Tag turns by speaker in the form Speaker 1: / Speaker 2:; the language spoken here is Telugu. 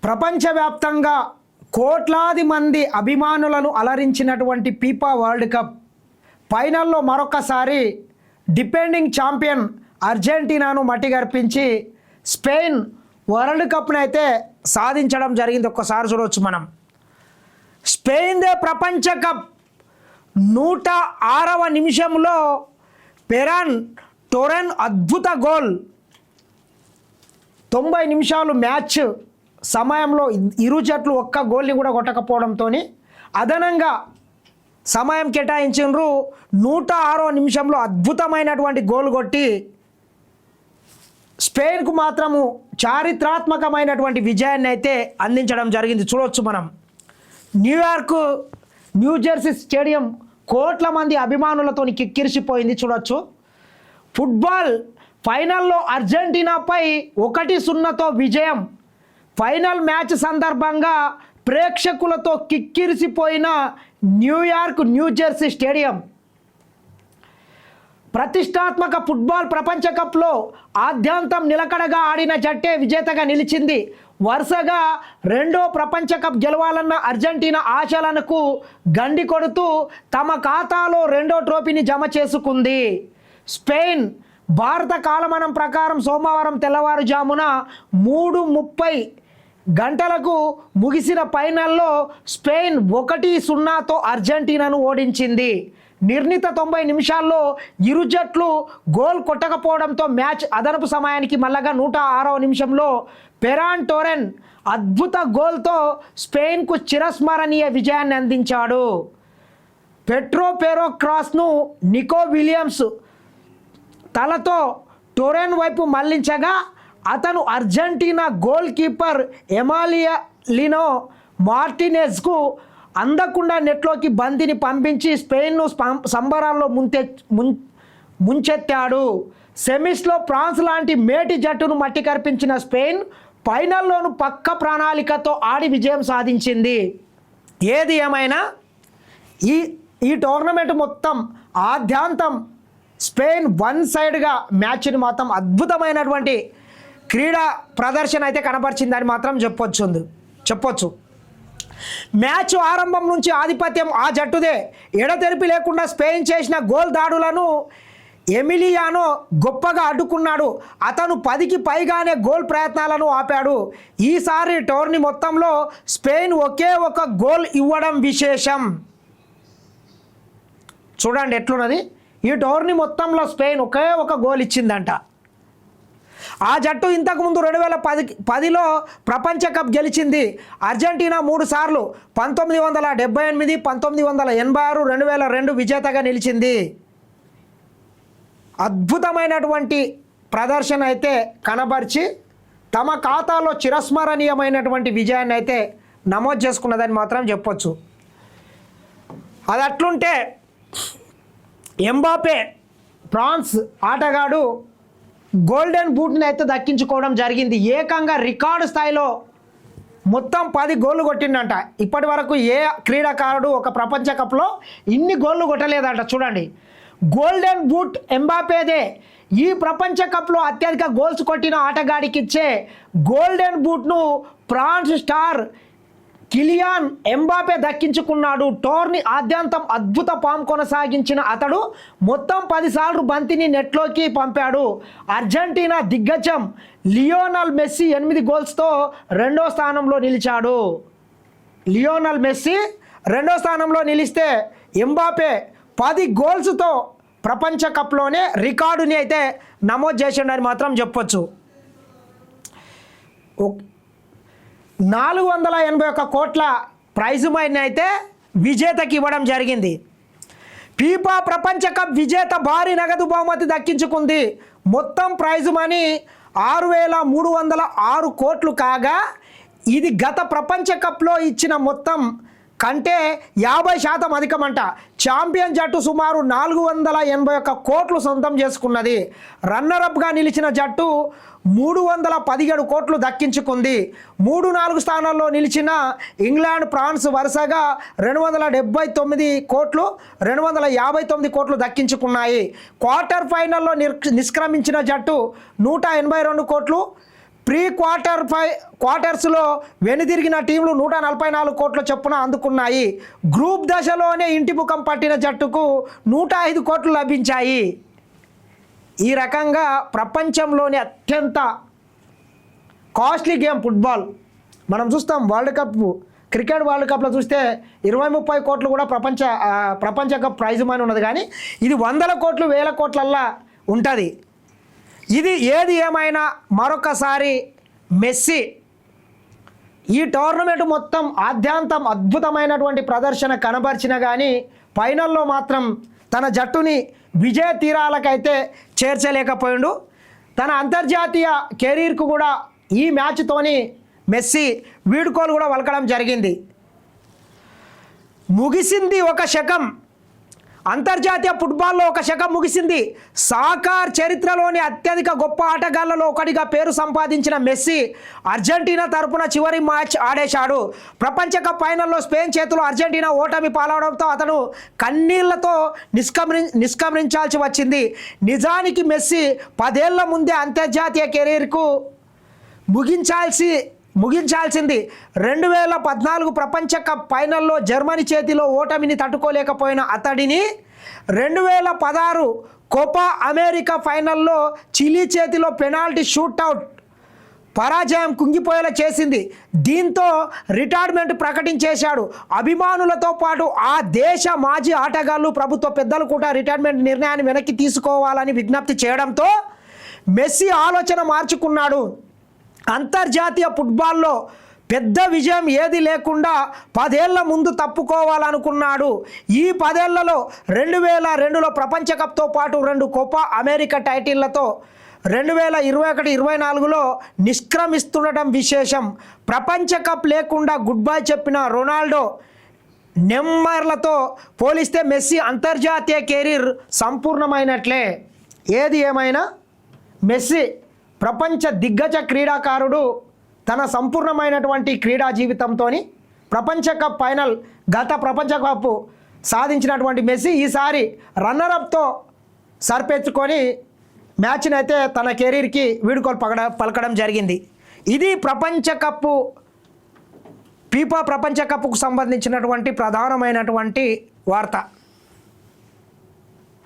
Speaker 1: ప్రపంచవ్యాప్తంగా కోట్లాది మంది అభిమానులను అలరించినటువంటి ఫీఫా వరల్డ్ కప్ ఫైనల్లో మరొకసారి డిపెండింగ్ ఛాంపియన్ అర్జెంటీనాను మట్టిగర్పించి స్పెయిన్ వరల్డ్ కప్ను అయితే సాధించడం జరిగింది. ఒక్కసారి చూడవచ్చు మనం. స్పెయిన్దే ప్రపంచ కప్ 106వ నిమిషంలో ఫెరాన్ టోరెన్ అద్భుత గోల్. 90 నిమిషాలు మ్యాచ్ సమయంలో ఇరు జట్లు ఒక్క గోల్ని కూడా కొట్టకపోవడంతో అదనంగా సమయం కేటాయించారు. 106వ నిమిషంలో అద్భుతమైనటువంటి గోల్ కొట్టి స్పెయిన్కు మాత్రము చారిత్రాత్మకమైనటువంటి విజయాన్ని అయితే అందించడం జరిగింది. చూడవచ్చు మనం. న్యూజెర్సీ స్టేడియం కోట్ల మంది అభిమానులతో కిక్కిరిసిపోయింది. చూడొచ్చు. ఫుట్బాల్ ఫైనల్లో అర్జెంటీనాపై 1-0తో విజయం. ఫైనల్ మ్యాచ్ సందర్భంగా ప్రేక్షకులతో కిక్కిరిసిపోయిన న్యూజెర్సీ స్టేడియం. ప్రతిష్టాత్మక ఫుట్బాల్ ప్రపంచ కప్లో ఆద్యంతం నిలకడగా ఆడిన జట్టే విజేతగా నిలిచింది. వరుసగా రెండో ప్రపంచ కప్ గెలవాలన్న అర్జెంటీనా ఆశలకు గండి కొడుతూ తమ ఖాతాలో రెండో ట్రోఫీని జమ చేసుకుంది. స్పెయిన్ భారత కాలమానం ప్రకారం సోమవారం తెల్లవారుజామున 3:30 గంటలకు ముగిసిన ఫైనల్లో స్పెయిన్ 1-0తో అర్జెంటీనాను ఓడించింది. నిర్ణీత 90 నిమిషాల్లో ఇరు జట్లు గోల్ కొట్టకపోవడంతో మ్యాచ్ అదనపు సమయానికి మళ్ళగా 106వ నిమిషంలో ఫెరాన్ టోరెన్ అద్భుత గోల్తో స్పెయిన్కు చిరస్మరణీయ విజయాన్ని అందించాడు. పెరో క్రాస్ను నికో విలియమ్స్ తలతో టోరెన్ వైపు మళ్లించగా అతను అర్జెంటీనా గోల్ కీపర్ ఎమాలియో మార్టినెజ్కు అందకుండా నెట్లోకి బంతిని పంపించి స్పెయిన్ను సంబరాల్లో ముంచెత్తాడు. సెమీస్లో ఫ్రాన్స్ లాంటి మేటి జట్టును మట్టి కర్పించిన స్పెయిన్ ఫైనల్లోనూ పక్క ప్రణాళికతో ఆడి విజయం సాధించింది. ఏది ఏమైనా ఈ టోర్నమెంట్ మొత్తం ఆద్యాంతం స్పెయిన్ వన్ సైడ్గా మ్యాచ్ని మాత్రం అద్భుతమైనటువంటి క్రీడా ప్రదర్శన అయితే కనబరిచిందని మాత్రం చెప్పొచ్చు. మ్యాచ్ ఆరంభం నుంచి ఆధిపత్యం ఆ జట్టుదే. ఎడతెరిపి లేకుండా స్పెయిన్ చేసిన గోల్ దాడులను ఎమిలియానో గొప్పగా అడ్డుకున్నాడు. అతను 10కి పైగానే గోల్ ప్రయత్నాలను ఆపాడు. ఈసారి టోర్నీ మొత్తంలో స్పెయిన్ ఒకే ఒక గోల్ ఇవ్వడం విశేషం. చూడండి ఎట్లున్నది. ఈ టోర్నీ మొత్తంలో స్పెయిన్ ఒకే ఒక గోల్ ఇచ్చిందంట. ఆ జట్టు ఇంతకుముందు 2010లో ప్రపంచ కప్ గెలిచింది. అర్జెంటీనా 3 సార్లు 1978, 1986, 2002 విజేతగా నిలిచింది. అద్భుతమైనటువంటి ప్రదర్శన అయితే కనబరిచి తమ ఖాతాలో చిరస్మరణీయమైనటువంటి విజయాన్ని అయితే నమోదు చేసుకున్నదని మాత్రం చెప్పొచ్చు. అది అట్లుంటే ఎంబాపే ఫ్రాన్స్ ఆటగాడు గోల్డెన్ బూట్ని అయితే దక్కించుకోవడం జరిగింది. ఏకంగా రికార్డు స్థాయిలో మొత్తం 10 గోళ్ళు కొట్టిండంట. ఇప్పటి వరకు ఏ క్రీడాకారుడు ఒక ప్రపంచ కప్లో ఇన్ని గోళ్ళు కొట్టలేదంట. చూడండి, గోల్డెన్ బూట్ ఎంబాపేదే. ఈ ప్రపంచ కప్లో అత్యధిక గోల్స్ కొట్టిన ఆటగాడికి ఇచ్చే గోల్డెన్ బూట్ను ఫ్రాన్స్ స్టార్ కిలియాన్ ఎంబాపే దక్కించుకున్నాడు. టోర్నీ ఆద్యంతం అద్భుత ఫామ్ కొనసాగించిన అతడు మొత్తం 10 సార్లు బంతిని నెట్లోకి పంపాడు. అర్జెంటీనా దిగ్గజం లియోనల్ మెస్సీ 8 గోల్స్తో రెండో స్థానంలో నిలిచాడు. లియోనల్ మెస్సీ రెండో స్థానంలో నిలిస్తే ఎంబాపే 10 గోల్స్తో ప్రపంచ కప్లోనే రికార్డుని అయితే నమోదు చేసిండని మాత్రం చెప్పొచ్చు. 481 కోట్ల ప్రైజు మనీ అయితే విజేతకి ఇవ్వడం జరిగింది. ఫీఫా ప్రపంచ కప్ విజేత భారీ నగదు బహుమతి దక్కించుకుంది. మొత్తం ప్రైజు మనీ 6,306 కోట్లు కాగా ఇది గత ప్రపంచ కప్లో ఇచ్చిన మొత్తం కంటే 50% అధికమంట. ఛాంపియన్ జట్టు సుమారు 481 కోట్లు సొంతం చేసుకున్నది. రన్నరప్గా నిలిచిన జట్టు 317 కోట్లు దక్కించుకుంది. 3-4 స్థానాల్లో నిలిచిన ఇంగ్లాండ్, ఫ్రాన్స్ వరుసగా 279 కోట్లు, 259 కోట్లు దక్కించుకున్నాయి. క్వార్టర్ ఫైనల్లో నిష్క్రమించిన జట్టు 182 కోట్లు, ప్రీ క్వార్టర్స్లో వెనుదిరిగిన టీంలు 144 కోట్ల చొప్పున అందుకున్నాయి. గ్రూప్ దశలోనే ఇంటి ముఖం పట్టిన జట్టుకు 105 కోట్లు లభించాయి. ఈ రకంగా ప్రపంచంలోని అత్యంత కాస్ట్లీ గేమ్ ఫుట్బాల్. మనం చూస్తాం క్రికెట్ వరల్డ్ కప్లో చూస్తే 20-30 కోట్లు కూడా ప్రపంచ కప్ ప్రైజ్ మనీ ఉన్నది, కానీ ఇది 100 కోట్లు 1000 కోట్లల్లా ఉంటుంది. ఇది ఏది ఏమైనా మరొకసారి మెస్సీ ఈ టోర్నమెంట్ మొత్తం ఆద్యాంతం అద్భుతమైనటువంటి ప్రదర్శన కనబరిచిన కానీ ఫైనల్లో మాత్రం తన జట్టుని విజయ తీరాలకైతే చేర్చలేకపోయిండు. తన అంతర్జాతీయ కెరీర్కు కూడా ఈ మ్యాచ్తోని మెస్సీ వీడుకోలు కూడా వలకడం జరిగింది. ముగిసింది ఒక శకం, అంతర్జాతీయ ఫుట్బాల్లో ఒక శకం ముగిసింది. సాకార్ చరిత్రలోని అత్యధిక గొప్ప ఆటగాళ్లలో ఒకటిగా పేరు సంపాదించిన మెస్సీ అర్జెంటీనా తరపున చివరి మ్యాచ్ ఆడేశాడు. ప్రపంచ కప్ ఫైనల్లో స్పెయిన్ చేతిలో అర్జెంటీనా ఓటమి పాలవడంతో అతను కన్నీళ్లతో నిష్క్రమించాల్సి వచ్చింది. నిజానికి మెస్సీ 10 ఏళ్ల ముందే అంతర్జాతీయ కెరీర్కు ముగించాల్సింది. 2014 ప్రపంచ కప్ ఫైనల్లో జర్మనీ చేతిలో ఓటమిని తట్టుకోలేకపోయిన అతడిని 2016 కోపా అమెరికా ఫైనల్లో చిలీ చేతిలో పెనాల్టీ షూట్అవుట్ పరాజయం కుంగిపోయేలా చేసింది. దీంతో రిటైర్మెంట్ ప్రకటించేశాడు. అభిమానులతో పాటు ఆ దేశ మాజీ ఆటగాళ్లు, ప్రభుత్వ పెద్దలు కూడా రిటైర్మెంట్ నిర్ణయాన్ని వెనక్కి తీసుకోవాలని విజ్ఞప్తి చేయడంతో మెస్సీ ఆలోచన మార్చుకున్నాడు. అంతర్జాతీయ ఫుట్బాల్లో పెద్ద విజయం ఏది లేకుండా 10 ఏళ్ల ముందు తప్పుకోవాలనుకున్నాడు. ఈ 10 ఏళ్లలో 2002లో ప్రపంచ కప్తో పాటు 2 కోపా అమెరికా టైటిళ్లతో 2021-24లో నిష్క్రమిస్తుండటం విశేషం. ప్రపంచ కప్ లేకుండా గుడ్ బై చెప్పిన రొనాల్డో, నెమ్మర్లతో పోలిస్తే మెస్సీ అంతర్జాతీయ కెరీర్ సంపూర్ణమైనట్లే. ఏది ఏమైనా మెస్సీ ప్రపంచ దిగ్గజ క్రీడాకారుడు తన సంపూర్ణమైనటువంటి క్రీడా జీవితంతో ప్రపంచ కప్ ఫైనల్, గత ప్రపంచ కప్ సాధించినటువంటి మెస్సీ ఈసారి రన్నరప్తో సరిపెచ్చుకొని మ్యాచ్ని అయితే తన కెరీర్కి వీడుకోలు పలకడం జరిగింది. ఇది ఫీఫా ప్రపంచ కప్కు సంబంధించినటువంటి ప్రధానమైనటువంటి వార్త.